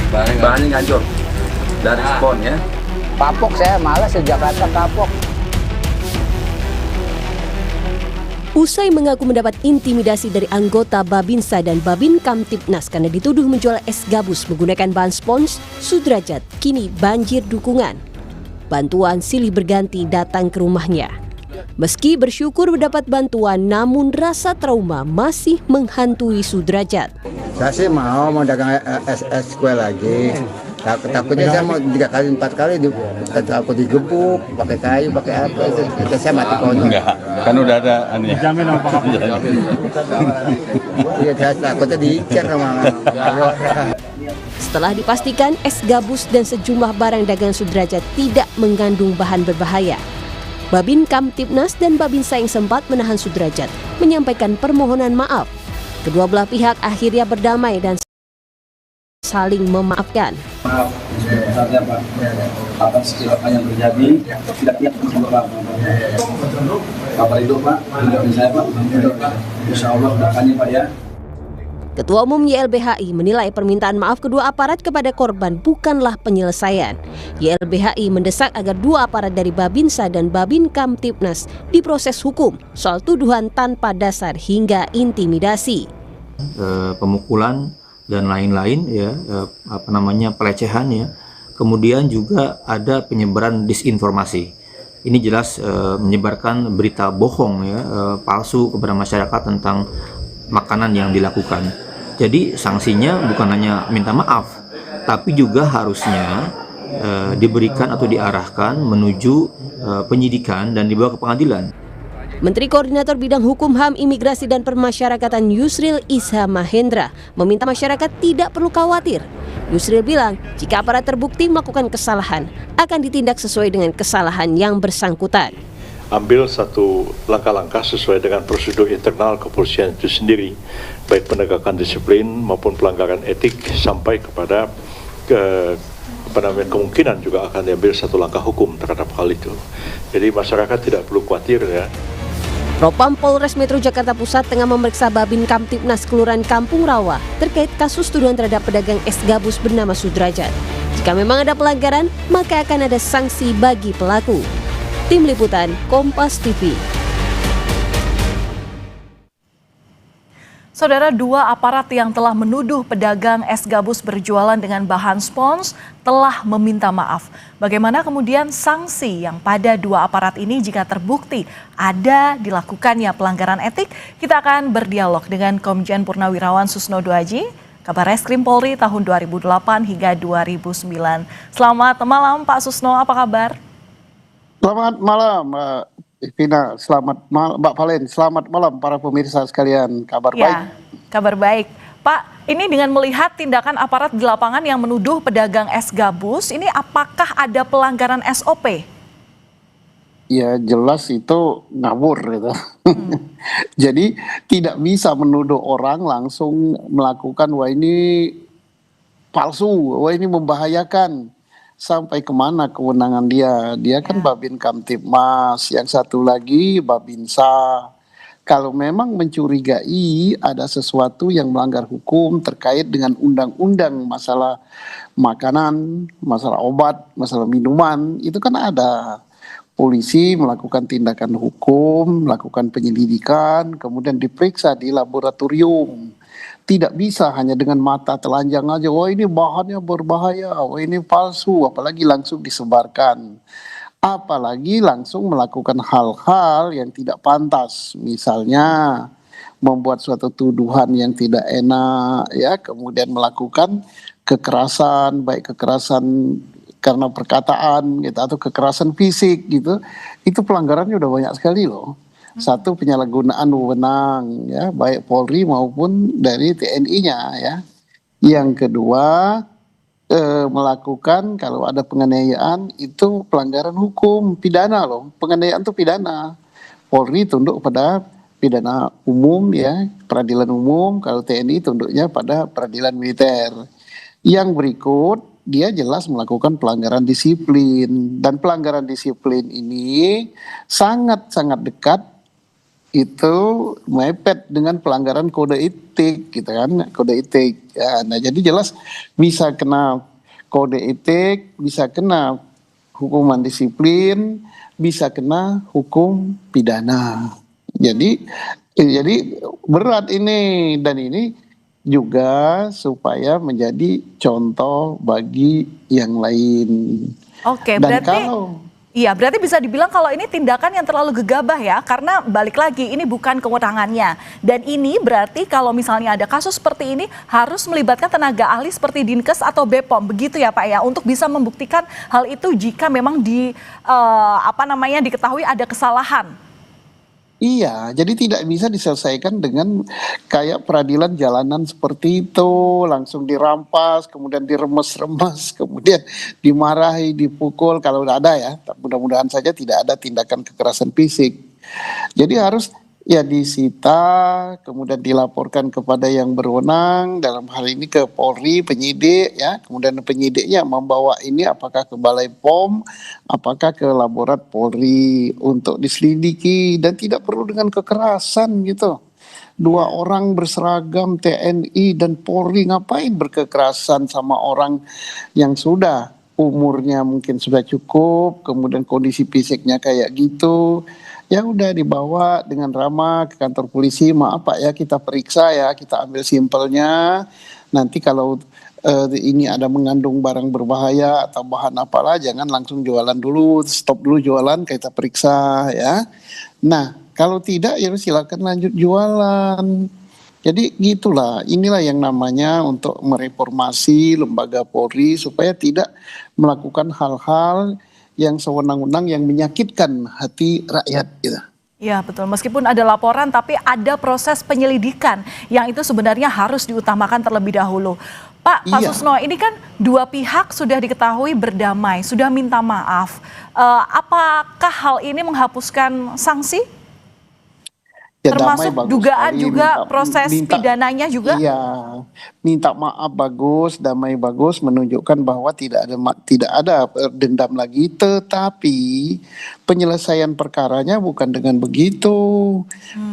Bahannya ngancur dari spon ya. Kapok saya, malas sejak Jakarta kapok. Usai mengaku mendapat intimidasi dari anggota Babinsa dan Babin Kamtibnas karena dituduh menjual es gabus menggunakan bahan spons, Sudrajat kini banjir dukungan. Bantuan silih berganti datang ke rumahnya. Meski bersyukur mendapat bantuan, namun rasa trauma masih menghantui Sudrajat. Saya sih mau dagang es kue lagi. Takutnya saya mau 3 kali 4 kali aku digebuk pakai kayu pakai apa itu saya mati konyol. Enggak, kan udah ada aneh. Jamin apa? Iya, saya takutnya diicar sama. Setelah dipastikan es gabus dan sejumlah barang dagangan Sudrajat tidak mengandung bahan berbahaya, Babin Kamtibnas dan Babinsa yang sempat menahan Sudrajat menyampaikan permohonan maaf. Kedua belah pihak akhirnya berdamai dan saling memaafkan. Maaf sebesarnya Pak atas apa yang terjadi, tidak ingat Pak. Kabar itu Pak, dari saya Pak, insya Allah doakannya Pak ya. Ketua Umum YLBHI menilai permintaan maaf kedua aparat kepada korban bukanlah penyelesaian. YLBHI mendesak agar dua aparat dari Babinsa dan Babin Kamtibnas diproses hukum soal tuduhan tanpa dasar hingga intimidasi. Pemukulan dan lain-lain ya, pelecehan ya. Kemudian juga ada penyebaran disinformasi. Ini jelas menyebarkan berita bohong ya, palsu kepada masyarakat tentang makanan yang dilakukan. Jadi sanksinya bukan hanya minta maaf, tapi juga harusnya diberikan atau diarahkan menuju penyidikan dan dibawa ke pengadilan. Menteri Koordinator Bidang Hukum HAM Imigrasi dan Permasyarakatan Yusril Isha Mahendra meminta masyarakat tidak perlu khawatir. Yusril bilang jika aparat terbukti melakukan kesalahan akan ditindak sesuai dengan kesalahan yang bersangkutan. Ambil satu langkah-langkah sesuai dengan prosedur internal kepolisian itu sendiri, baik penegakan disiplin maupun pelanggaran etik sampai kepada kemungkinan juga akan diambil satu langkah hukum terhadap hal itu. Jadi masyarakat tidak perlu khawatir ya. Propam Polres Metro Jakarta Pusat tengah memeriksa Babin Kamtibnas Kelurahan Kampung Rawa terkait kasus tuduhan terhadap pedagang es gabus bernama Sudrajat. Jika memang ada pelanggaran, maka akan ada sanksi bagi pelaku. Tim Liputan Kompas TV. Saudara, dua aparat yang telah menuduh pedagang es gabus berjualan dengan bahan spons telah meminta maaf. Bagaimana kemudian sanksi yang pada dua aparat ini jika terbukti ada dilakukannya pelanggaran etik? Kita akan berdialog dengan Komjen Purnawirawan Susno Duaji, Kabar Reskrim Polri tahun 2008 hingga 2009. Selamat malam Pak Susno, apa kabar? Selamat malam Mbak Vina, selamat malam Mbak Valen, selamat malam para pemirsa sekalian, kabar baik? Kabar baik. Pak, ini dengan melihat tindakan aparat di lapangan yang menuduh pedagang es gabus, ini apakah ada pelanggaran SOP? Ya jelas itu ngawur gitu. Jadi tidak bisa menuduh orang langsung melakukan wah ini palsu, wah ini membahayakan. Sampai kemana kewenangan dia? Dia kan Babin Kamtibmas, yang satu lagi Babinsa. Kalau memang mencurigai ada sesuatu yang melanggar hukum terkait dengan undang-undang masalah makanan, masalah obat, masalah minuman, itu kan ada. Polisi melakukan tindakan hukum, melakukan penyelidikan, kemudian diperiksa di laboratorium. Tidak bisa hanya dengan mata telanjang aja, wah ini bahannya berbahaya, wah ini palsu, apalagi langsung disebarkan. Apalagi langsung melakukan hal-hal yang tidak pantas, misalnya membuat suatu tuduhan yang tidak enak, ya, kemudian melakukan kekerasan, baik kekerasan karena perkataan gitu, atau kekerasan fisik gitu, itu pelanggarannya udah banyak sekali loh. Satu, penyalahgunaan wewenang ya, baik Polri maupun dari TNI-nya ya. Yang kedua, melakukan kalau ada penganiayaan itu pelanggaran hukum pidana loh. Penganiayaan itu pidana. Polri tunduk pada pidana umum ya, peradilan umum, kalau TNI tunduknya pada peradilan militer. Yang berikut, dia jelas melakukan pelanggaran disiplin, dan pelanggaran disiplin ini sangat-sangat dekat itu mepet dengan pelanggaran kode etik gitu kan, kode etik ya. Nah jadi jelas bisa kena kode etik, bisa kena hukuman disiplin, bisa kena hukum pidana. Jadi berat ini, dan ini juga supaya menjadi contoh bagi yang lain. Oke, Dan berarti kalau iya, berarti bisa dibilang kalau ini tindakan yang terlalu gegabah ya, karena balik lagi ini bukan kewenangannya. Dan ini berarti kalau misalnya ada kasus seperti ini harus melibatkan tenaga ahli seperti Dinkes atau BPOM, begitu ya Pak ya, untuk bisa membuktikan hal itu jika memang diketahui ada kesalahan. iya, jadi tidak bisa diselesaikan dengan kayak peradilan jalanan seperti itu, langsung dirampas, kemudian diremes-remes, kemudian dimarahi, dipukul, kalau udah ada ya, mudah-mudahan saja tidak ada tindakan kekerasan fisik. Jadi harus ya disita, kemudian dilaporkan kepada yang berwenang, dalam hal ini ke Polri, penyidik ya, kemudian penyidiknya membawa ini apakah ke Balai POM, apakah ke Laborat Polri untuk diselidiki, dan tidak perlu dengan kekerasan gitu. Dua orang berseragam TNI dan Polri ngapain berkekerasan sama orang yang sudah umurnya mungkin sudah cukup, kemudian kondisi fisiknya kayak gitu. Ya udah dibawa dengan ramah ke kantor polisi, maaf Pak ya, kita periksa ya, kita ambil simpelnya. Nanti kalau ini ada mengandung barang berbahaya atau bahan apalah, jangan langsung jualan dulu, stop dulu jualan, kita periksa ya. Nah, kalau tidak ya silakan lanjut jualan. Jadi gitulah, inilah yang namanya untuk mereformasi lembaga Polri supaya tidak melakukan hal-hal yang sewenang-wenang yang menyakitkan hati rakyat gitu. Ya betul, meskipun ada laporan tapi ada proses penyelidikan yang itu sebenarnya harus diutamakan terlebih dahulu. Pak Susno, ini kan dua pihak sudah diketahui berdamai, sudah minta maaf. Apakah hal ini menghapuskan sanksi? Ya, termasuk damai, dugaan sekali. juga proses pidananya juga? Iya, minta maaf bagus, damai bagus, menunjukkan bahwa tidak ada dendam lagi. Tetapi penyelesaian perkaranya bukan dengan begitu.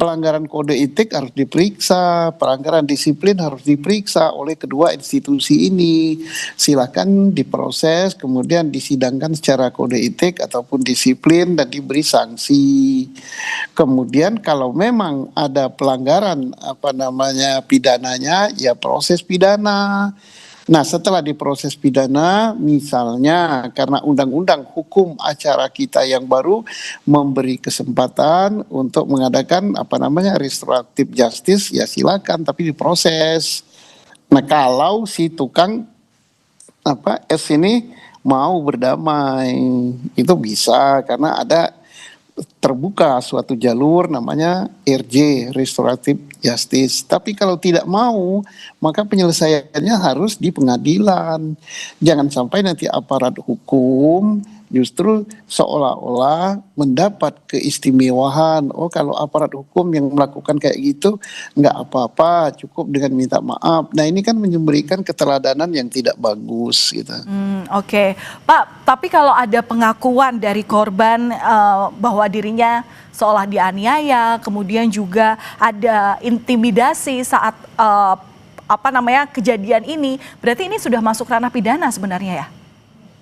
Pelanggaran kode etik harus diperiksa, pelanggaran disiplin harus diperiksa oleh kedua institusi ini. Silakan diproses, kemudian disidangkan secara kode etik ataupun disiplin dan diberi sanksi. Kemudian kalau memang ada pelanggaran pidananya, ya proses pidana. Nah, setelah diproses pidana, misalnya karena undang-undang hukum acara kita yang baru memberi kesempatan untuk mengadakan restoratif justice, ya silakan, tapi diproses. Nah, kalau si tukang S ini mau berdamai, itu bisa karena ada terbuka suatu jalur namanya RJ, Restoratif Justice. Tapi kalau tidak mau, maka penyelesaiannya harus di pengadilan. Jangan sampai nanti aparat hukum justru seolah-olah mendapat keistimewaan. Oh, kalau aparat hukum yang melakukan kayak gitu nggak apa-apa, cukup dengan minta maaf. Nah, ini kan memberikan keteladanan yang tidak bagus gitu. Oke. Pak, tapi kalau ada pengakuan dari korban bahwa dirinya seolah dianiaya, kemudian juga ada intimidasi saat kejadian ini, berarti ini sudah masuk ranah pidana sebenarnya ya?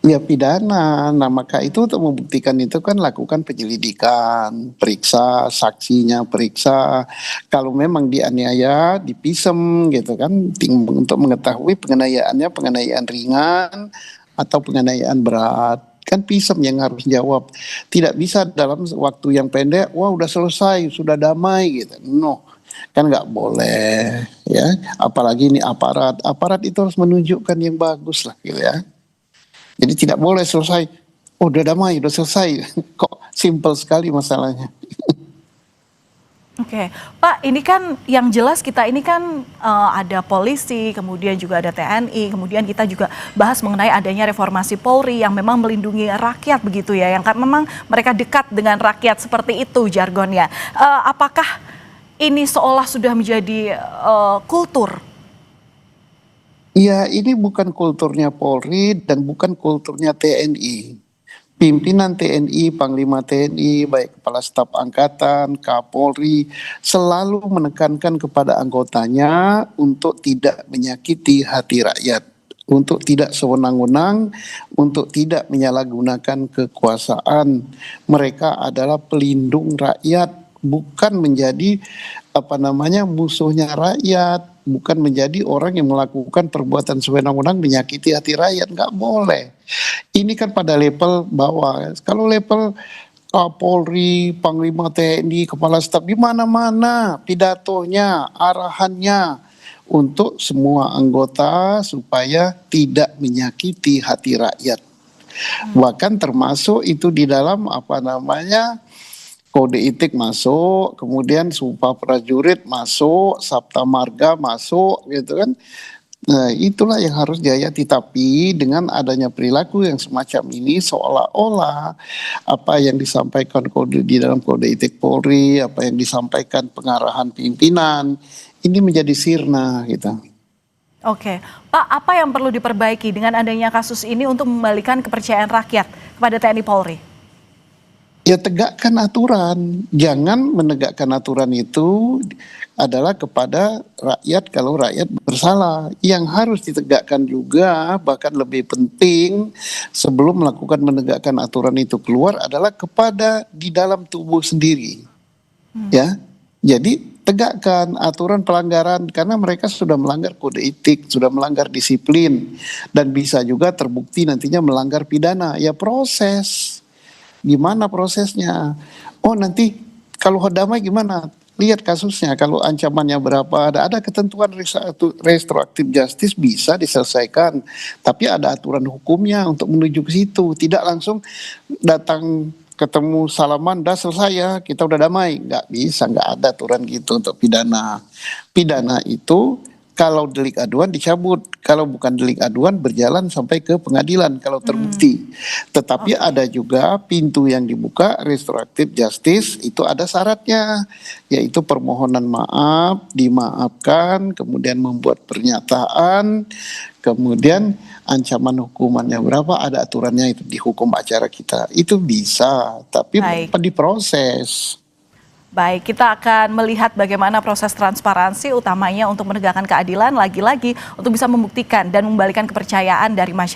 Ya pidana. Nah, maka itu untuk membuktikan itu kan lakukan penyelidikan, periksa saksinya, periksa. Kalau memang dianiaya, dipisem gitu kan, untuk mengetahui penganiayaan ringan atau penganiayaan berat. Kan pisem yang harus jawab. Tidak bisa dalam waktu yang pendek, wah udah selesai, sudah damai gitu. No, kan nggak boleh ya. Apalagi ini aparat itu harus menunjukkan yang bagus lah gitu ya. Jadi tidak boleh selesai, oh udah damai, udah selesai. Kok simpel sekali masalahnya. Oke, Pak, ini kan yang jelas kita ini kan ada polisi, kemudian juga ada TNI, kemudian kita juga bahas mengenai adanya reformasi Polri yang memang melindungi rakyat begitu ya, yang kan memang mereka dekat dengan rakyat seperti itu jargonnya. Apakah ini seolah sudah menjadi kultur? Iya, ini bukan kulturnya Polri dan bukan kulturnya TNI. pimpinan TNI, Panglima TNI, baik Kepala Staf Angkatan, Kapolri, selalu menekankan kepada anggotanya untuk tidak menyakiti hati rakyat, untuk tidak sewenang-wenang, untuk tidak menyalahgunakan kekuasaan. Mereka adalah pelindung rakyat, bukan menjadi musuhnya rakyat, bukan menjadi orang yang melakukan perbuatan sewenang-wenang menyakiti hati rakyat. Nggak boleh. Ini kan pada level bawah. Kalau level Kapolri, Panglima TNI, Kepala Staf, di mana-mana pidatonya, arahannya untuk semua anggota supaya tidak menyakiti hati rakyat. Bahkan termasuk itu di dalam kode etik masuk, kemudian sumpah prajurit masuk, sabta marga masuk, gitu kan. Nah, itulah yang harus dihayati. Tapi dengan adanya perilaku yang semacam ini, seolah-olah apa yang disampaikan di dalam kode etik Polri, apa yang disampaikan pengarahan pimpinan, ini menjadi sirna gitu. Oke, Pak, apa yang perlu diperbaiki dengan adanya kasus ini untuk mengembalikan kepercayaan rakyat kepada TNI Polri? Ya, tegakkan aturan. Jangan menegakkan aturan itu adalah kepada rakyat kalau rakyat bersalah. Yang harus ditegakkan juga, bahkan lebih penting sebelum menegakkan aturan itu keluar adalah kepada di dalam tubuh sendiri. Ya, jadi tegakkan aturan pelanggaran karena mereka sudah melanggar kode etik, sudah melanggar disiplin, dan bisa juga terbukti nantinya melanggar pidana. Ya, proses. Gimana prosesnya? Oh, nanti kalau damai gimana? Lihat kasusnya, kalau ancamannya berapa, ada ketentuan restoratif justice bisa diselesaikan, tapi ada aturan hukumnya untuk menuju ke situ. Tidak langsung datang ketemu salaman, dah selesai ya, kita udah damai. Nggak bisa, nggak ada aturan gitu untuk pidana. Pidana itu kalau delik aduan dicabut, kalau bukan delik aduan berjalan sampai ke pengadilan kalau terbukti. Tetapi ada juga pintu yang dibuka, restoratif justice, itu ada syaratnya, yaitu permohonan maaf, dimaafkan, kemudian membuat pernyataan, kemudian ancaman hukumannya berapa, ada aturannya itu di hukum acara kita. Itu bisa, tapi diproses. Baik, kita akan melihat bagaimana proses transparansi utamanya untuk menegakkan keadilan, lagi-lagi untuk bisa membuktikan dan mengembalikan kepercayaan dari masyarakat.